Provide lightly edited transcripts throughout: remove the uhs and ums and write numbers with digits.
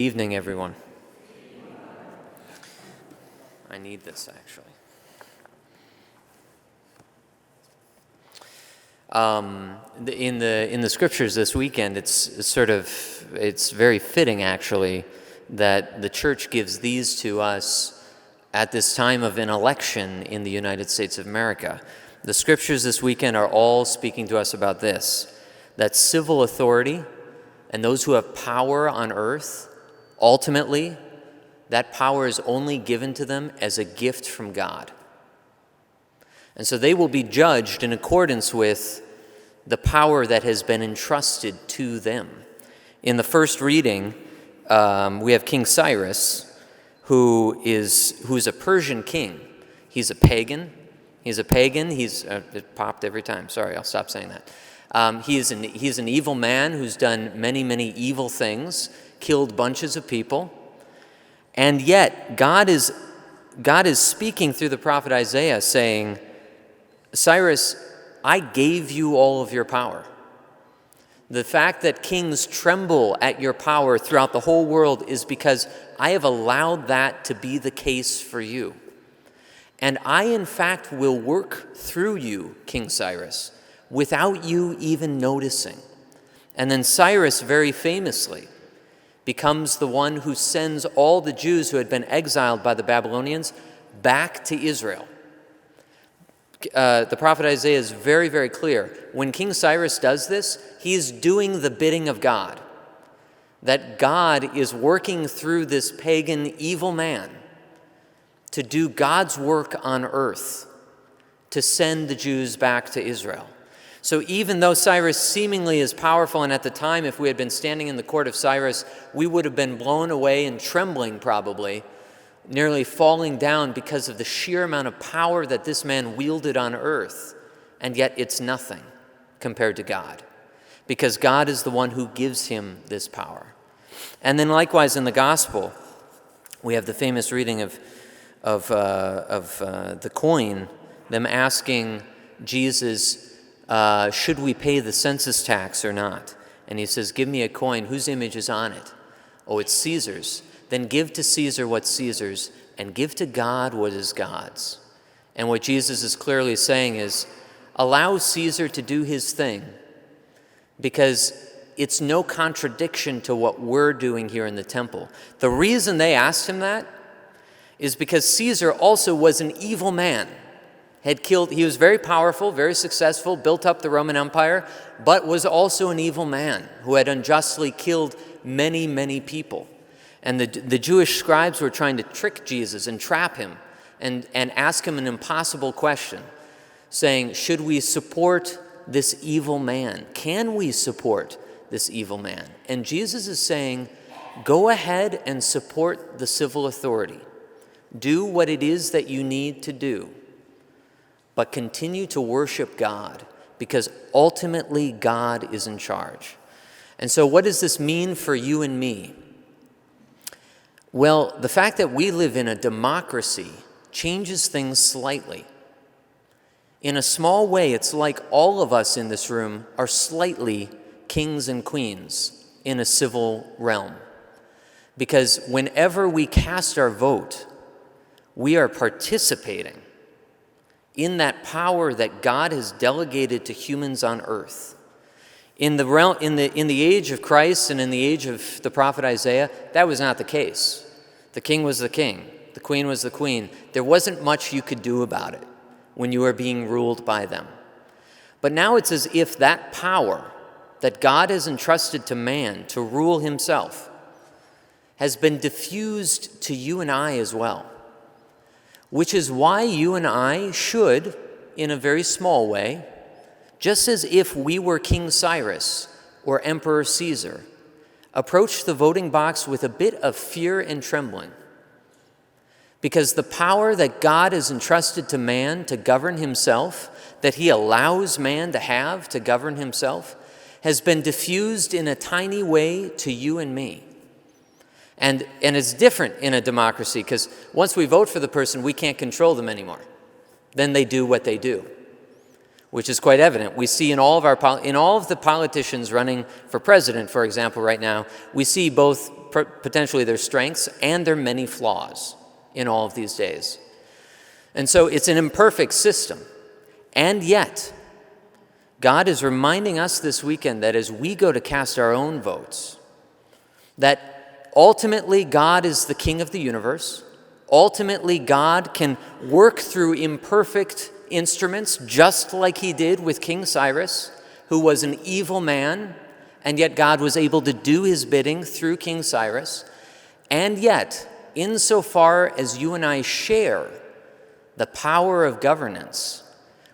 Evening, everyone. I need this actually. In the scriptures this weekend, it's very fitting actually that the church gives these to us at this time of an election in the United States of America. The scriptures this weekend are all speaking to us about this, that civil authority and those who have power on earth, ultimately, that power is only given to them as a gift from God. And so they will be judged in accordance with the power that has been entrusted to them. In the first reading, we have King Cyrus, who is a Persian king. He's a pagan. It popped every time. Sorry, I'll stop saying that. He's an evil man who's done many, many evil things, killed bunches of people. And yet, God is speaking through the prophet Isaiah saying, Cyrus, I gave you all of your power. The fact that kings tremble at your power throughout the whole world is because I have allowed that to be the case for you. And I, in fact, will work through you, King Cyrus, without you even noticing. And then Cyrus, very famously, becomes the one who sends all the Jews who had been exiled by the Babylonians back to Israel. The prophet Isaiah is very, very clear. When King Cyrus does this, he is doing the bidding of God. That God is working through this pagan, evil man to do God's work on earth, to send the Jews back to Israel. So even though Cyrus seemingly is powerful, and at the time, if we had been standing in the court of Cyrus, we would have been blown away and trembling probably, nearly falling down because of the sheer amount of power that this man wielded on earth. And yet it's nothing compared to God, because God is the one who gives him this power. And then likewise in the gospel, we have the famous reading of the coin, them asking Jesus, should we pay the census tax or not? And he says, give me a coin. Whose image is on it? Oh, it's Caesar's. Then give to Caesar what's Caesar's, and give to God what is God's. And what Jesus is clearly saying is, allow Caesar to do his thing, because it's no contradiction to what we're doing here in the temple. The reason they asked him that is because Caesar also was an evil man. He was very powerful, very successful, built up the Roman Empire, but was also an evil man who had unjustly killed many, many people. And the Jewish scribes were trying to trick Jesus and trap him and ask him an impossible question, saying, should we support this evil man? Can we support this evil man? And Jesus is saying, go ahead and support the civil authority. Do what it is that you need to do, but continue to worship God, because ultimately God is in charge. And so what does this mean for you and me? Well, the fact that we live in a democracy changes things slightly. In a small way, it's like all of us in this room are slightly kings and queens in a civil realm. Because whenever we cast our vote, we are participating in that power that God has delegated to humans on earth. In the age of Christ and in the age of the prophet Isaiah, that was not the case. The king was the king. The queen was the queen. There wasn't much you could do about it when you were being ruled by them. But now it's as if that power that God has entrusted to man to rule himself has been diffused to you and I as well. Which is why you and I should, in a very small way, just as if we were King Cyrus or Emperor Caesar, approach the voting box with a bit of fear and trembling. Because the power that God has entrusted to man to govern himself, that he allows man to have to govern himself, has been diffused in a tiny way to you and me. And it's different in a democracy, because once we vote for the person, we can't control them anymore. Then they do what they do. which is quite evident. We see in all of the politicians running for president, for example, right now, we see both potentially their strengths and their many flaws in all of these days. And so it's an imperfect system. And yet, God is reminding us this weekend that as we go to cast our own votes, that ultimately God is the king of the universe. Ultimately, God can work through imperfect instruments, just like he did with King Cyrus, who was an evil man, and yet God was able to do his bidding through King Cyrus. And yet, insofar as you and I share the power of governance,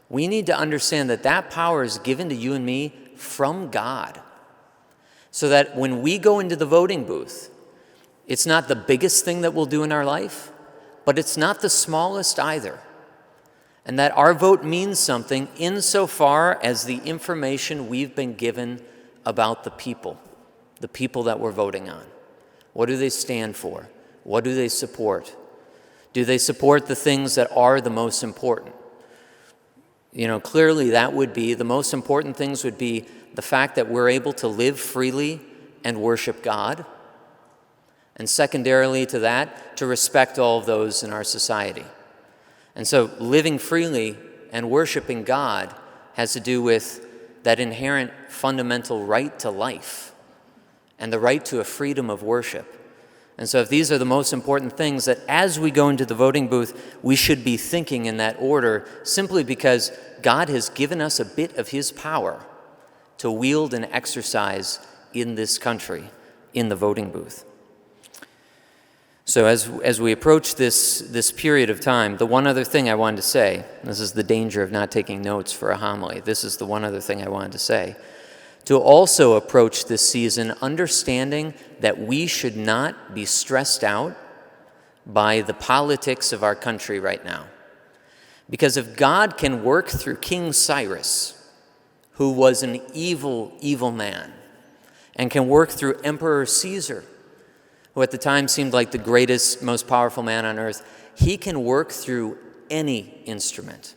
we need to understand that that power is given to you and me from God. So that when we go into the voting booth, it's not the biggest thing that we'll do in our life, but it's not the smallest either. And that our vote means something insofar as the information we've been given about the people that we're voting on. What do they stand for? What do they support? Do they support the things that are the most important? Clearly that would be, the most important things would be the fact that we're able to live freely and worship God. And secondarily to that, to respect all of those in our society. And so living freely and worshiping God has to do with that inherent fundamental right to life and the right to a freedom of worship. And so if these are the most important things, that as we go into the voting booth, we should be thinking in that order, simply because God has given us a bit of his power to wield and exercise in this country, in the voting booth. So as we approach this period of time, the one other thing I wanted to say, this is the danger of not taking notes for a homily, this is the one other thing I wanted to say, to also approach this season understanding that we should not be stressed out by the politics of our country right now. Because if God can work through King Cyrus, who was an evil, evil man, and can work through Emperor Caesar, who at the time seemed like the greatest, most powerful man on earth, he can work through any instrument.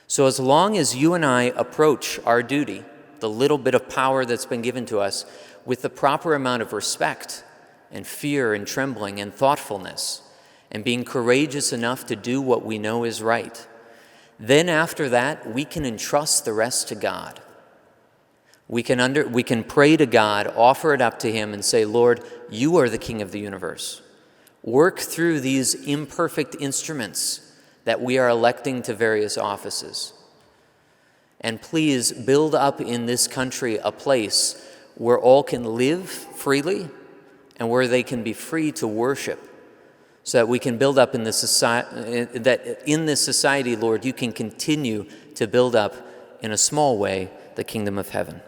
So as long as you and I approach our duty, the little bit of power that's been given to us, with the proper amount of respect and fear and trembling and thoughtfulness, and being courageous enough to do what we know is right, then after that, we can entrust the rest to God. We can pray to God, offer it up to him, and say, Lord, you are the king of the universe. Work through these imperfect instruments that we are electing to various offices. And please build up in this country a place where all can live freely and where they can be free to worship, so that we can build up in this society, that in this society, Lord, you can continue to build up in a small way the kingdom of heaven.